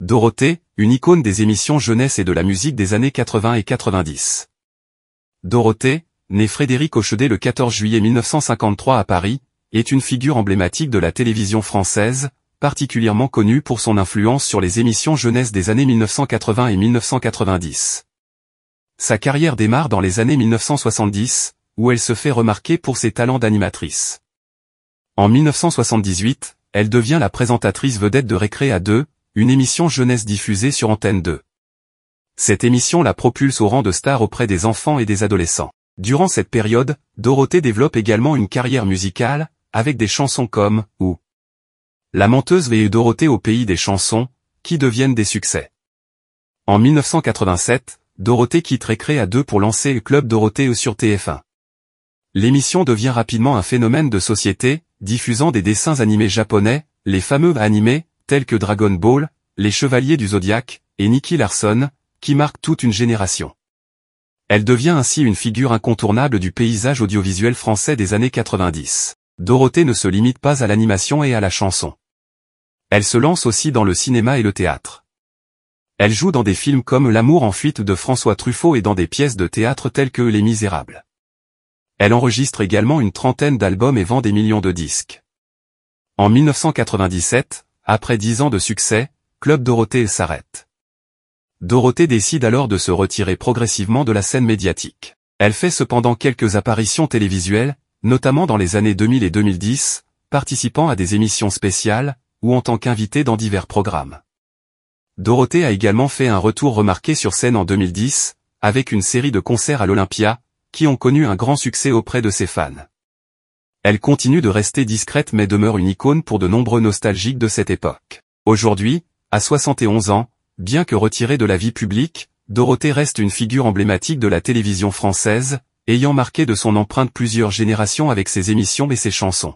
Dorothée, une icône des émissions jeunesse et de la musique des années 80 et 90. Dorothée, née Frédéric Hochedet le 14 juillet 1953 à Paris, est une figure emblématique de la télévision française, particulièrement connue pour son influence sur les émissions jeunesse des années 1980 et 1990. Sa carrière démarre dans les années 1970, où elle se fait remarquer pour ses talents d'animatrice. En 1978, elle devient la présentatrice vedette de Récré à 2, une émission jeunesse diffusée sur Antenne 2. Cette émission la propulse au rang de star auprès des enfants et des adolescents. Durant cette période, Dorothée développe également une carrière musicale, avec des chansons comme « Où ». La menteuse et Dorothée au pays des chansons, qui deviennent des succès. En 1987, Dorothée quitte Récré à 2 pour lancer le Club Dorothée sur TF1. L'émission devient rapidement un phénomène de société, diffusant des dessins animés japonais, les fameux animés, tels que Dragon Ball, Les Chevaliers du Zodiaque, et Nicky Larson, qui marquent toute une génération. Elle devient ainsi une figure incontournable du paysage audiovisuel français des années 90. Dorothée ne se limite pas à l'animation et à la chanson. Elle se lance aussi dans le cinéma et le théâtre. Elle joue dans des films comme L'amour en fuite de François Truffaut et dans des pièces de théâtre telles que Les Misérables. Elle enregistre également une trentaine d'albums et vend des millions de disques. En 1997, après 10 ans de succès, Club Dorothée s'arrête. Dorothée décide alors de se retirer progressivement de la scène médiatique. Elle fait cependant quelques apparitions télévisuelles, notamment dans les années 2000 et 2010, participant à des émissions spéciales, ou en tant qu'invitée dans divers programmes. Dorothée a également fait un retour remarqué sur scène en 2010, avec une série de concerts à l'Olympia, qui ont connu un grand succès auprès de ses fans. Elle continue de rester discrète mais demeure une icône pour de nombreux nostalgiques de cette époque. Aujourd'hui, à 71 ans, bien que retirée de la vie publique, Dorothée reste une figure emblématique de la télévision française, ayant marqué de son empreinte plusieurs générations avec ses émissions et ses chansons.